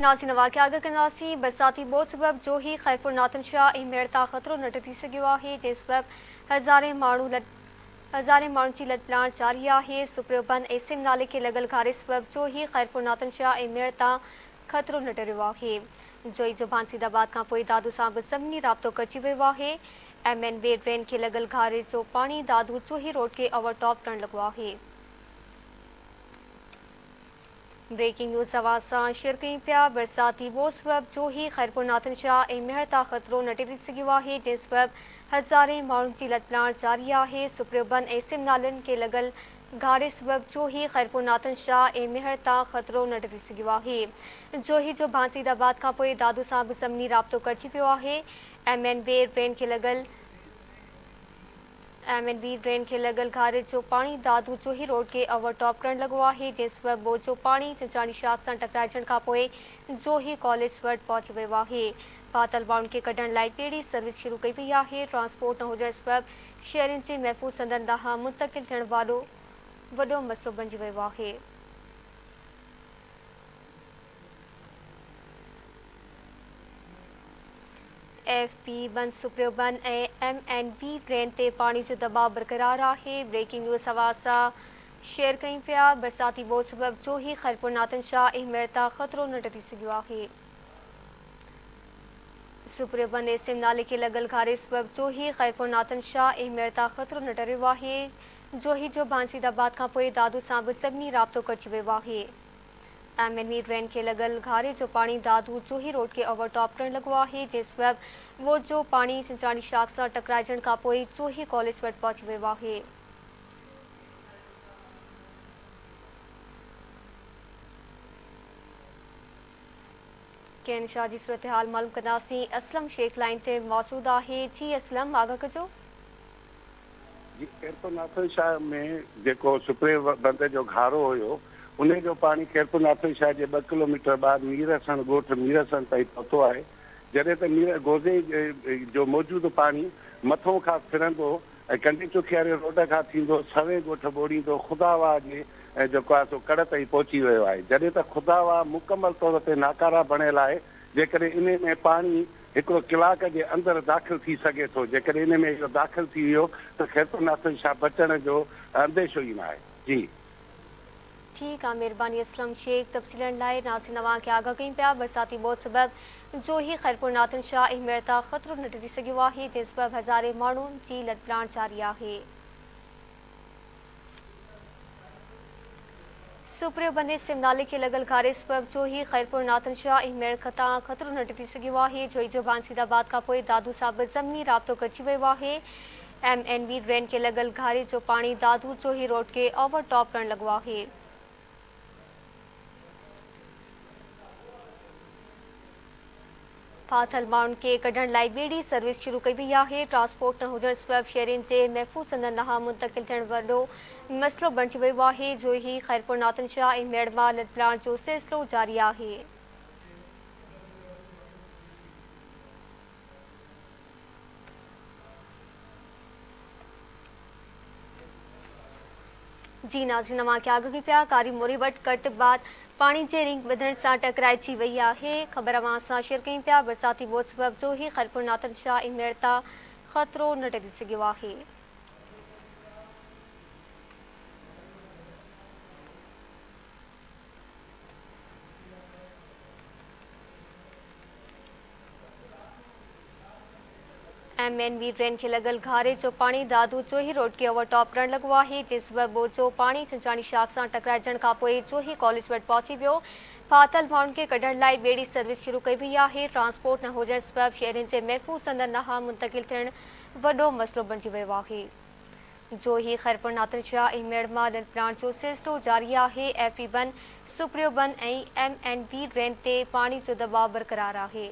नाज़रीन वाक़िया कंदासीं बरसाती ॿोॾि सबबि जोही ख़ैरपुर नातनशाह ऐं मेड़ता ख़तरो न ॾिठी सघियो आहे जंहिं सबबि हज़ारे माण्हुनि जी लॾलाण जारी आहे। सुप्रियो बंद ऐं सिम नाले खे लॻल घारे सबबि जोही ख़ैरपुर नातनशाह ऐं मेड़ता ख़तरो न डरियो आहे। जोही जो बांसीदाबाद खां पोइ दादू सां बि ज़मीनी राब्तो कटिजी वियो आहे। MNB ड्रेन खे लॻल घारे जो पाणी दादू जोही रोड खे ओवरटॉप करणु लॻो आहे। ब्रेकिंग न्यूज़ आवाज़ सां शेयर कयूं पिया। बरसाती ॿोॾि सबबि जोही ख़ैरपुर नातनशाह ऐं मेड़ता ख़तरो न ॾिठी सघियो आहे जंहिं सबबि हज़ारे माण्हुनि जी लॾलाण जारी आहे। सुप्रियो बंद ऐं सिम नालनि खे लॻल घारे सबबि जोही ख़ैरपुर नातनशाह ऐं मेड़ता ख़तरो न ॾिठी सघियो आहे। जोही जो बांसीदाबाद खां पोइ दादू सां बि ज़मीनी राब्तो कटिजी वियो आहे। MNB ड्रेन खे लॻल घारे जो पाणी दादू जोही रोड खे ओवरटॉप करणु लॻो आहे जंहिं सबबि ॿोॾि जो पाणी चिंचाणी शाख़ सां टकराइजण खां पोइ जोही कॉलेज वटि पहुची वियो आहे। फाथल माण्हुनि खे कढण लाइ ॿेड़ी सर्विस शुरू कई वई आहे। ट्रांसपोर्ट न हुजण सबबि शहरियुनि जे महफ़ूज़ संदनि ॾांहुं मुंतक़िल थियण वारो वॾो मसइलो बणिजी वियो आहे। FP बंद सुप्रियो बंद ऐं MNB ड्रेन ते पाणी जो दबाव बरक़रार आहे। ब्रेकिंग न्यूज़ आवाज़ सां शेयर कयूं पिया। बरसाती ॿोॾि सबबि जोही ख़ैरपुर नातनशाह ऐं मेड़ता ख़तरो न ॾिठी सघियो आहे। सुप्रियो बंद ऐं सिम नाले खे लॻल घारे सबबि जोही ख़ैरपुर नातनशाह ऐं मेड़ता ख़तरो न डरियो आहे। जोही जो बांसीदाबाद खां पोइ दादू सां बि ज़मीनी राब्तो कटिजी वियो आहे। MNB ड्रेन खे लॻल घारे जो पाणी दादू जोही रोड खे ओवरटॉप करणु लॻो आहे जंहिं सबबि ॿोॾि जो पाणी चिंचाणी शाख़ सां टकराइजण खां पोइ जोही कॉलेज वटि पहुची वियो आहे। केनशाह जी सूरत हाल मालूम कंदासीं। असलम शेख लाइन ते मौजूद आहे। जी असलम, आगाह कजो। जी, ख़ैरपुर नातनशाह में जेको सुप्रियो बंद जो घारो हुयो उन जो पाणी ख़ैरपुर नातनशाह जे 2 किलोमीटर ॿाहिरि मीरसण ॻोठ मीरसण ताईं पहुतो आहे। जॾहिं त गोज़े जो मौजूदु पाणी मथों खां फिरंदो ऐं कंडी चुखी वारे रोड खां थींदो सवे ॻोठ ॿोड़ींदो ख़ुदावा जे जेको आहे सो कड़ ताईं पहुची वियो आहे। जॾहिं त ख़ुदावा मुकमल तौर ते नाकारा बणियल आहे। जेकॾहिं इन में पाणी हिकिड़ो कलाक जे अंदरि दाख़िल थी सघे थो, जेकॾहिं इन में इहो दाख़िल थी वियो त ख़ैरपुर नातनशाह बचण जो अंदेशो ई न आहे। जी ठीकु आहे, महिरबानी असलम शेख। तफ़सीलनि लाइ नाज़रीन तव्हांखे आगाह कयूं पिया। बरसाती ॿोॾि सबबि जोही ख़ैरपुर नातनशाह ऐं मेड़ता ख़तरो न ॾिठी सघियो आहे जंहिं सबबि हज़ारे माण्हुनि जी लॾलाण जारी आहे। सुप्रियो बंद ऐं सिम नाले खे लॻल घारे सबबि जोही ख़ैरपुर नातनशाह ऐं मेड़ता ख़तरो न ॾिठी सघियो आहे। जोही जो बांसीदाबाद खां पोइ दादू सां बि ज़मीनी राब्तो कटिजी वियो आहे। MNB ड्रेन खे लॻल घारे जो पाणी दादू जोही रोड खे ओवरटॉप करणु लॻो आहे। फाथल माण्हुनि खे कढण लाइ ॿेड़ी सर्विस शुरू कई वई आहे। ट्रांसपोर्ट न हुजण सबबि शहरियुनि जे महफ़ूज़ संदनि ॾांहुं मुंतक़िल थियण वॾो मसइलो बणिजी वियो आहे। जोही ख़ैरपुर नातनशाह ऐं मेड़मा लॾलाण जो सिलसिलो जारी आहे। जी नाज़रीन तव्हांखे आगाह कयूं पिया। कारी मोरी वटि कट बाद पाणी जे रिंग वधण सां टकराइजी वई आहे। ख़बर अवां सां शेयर कयूं पिया। बरसाती ॿोॾि सबबि जोही ख़ैरपुर नातनशाह ऐं मेड़ता ख़तरो न ॾिठी सघियो आहे। MNB ड्रेन खे लॻल घारे जो पाणी दादू जोही रोड खे ओवरटॉप करणु लॻो आहे जंहिं सबबि ॿोॾि जो पाणी चिंचाणी शाख़ सां टकराइजण खां पोइ जोही कॉलेज वटि पहुची वियो। फाथल माण्हुनि खे कढण लाइ ॿेड़ी सर्विस शुरू कई वई आहे। ट्रांसपोर्ट न हुजण सबबि शहरियुनि जे महफ़ूज़ संदनि ॾांहुं मुंतक़िल थियण वॾो मसइलो बणिजी वियो आहे। जोही ख़ैरपुर नातनशाह ऐं मेड़मा लॾलाण जो सिलसिलो जारी आहे। FP बंद सुप्रियो बंद ऐं MNB ड्रेन ते पाणी जो दबाव बरक़रार आहे।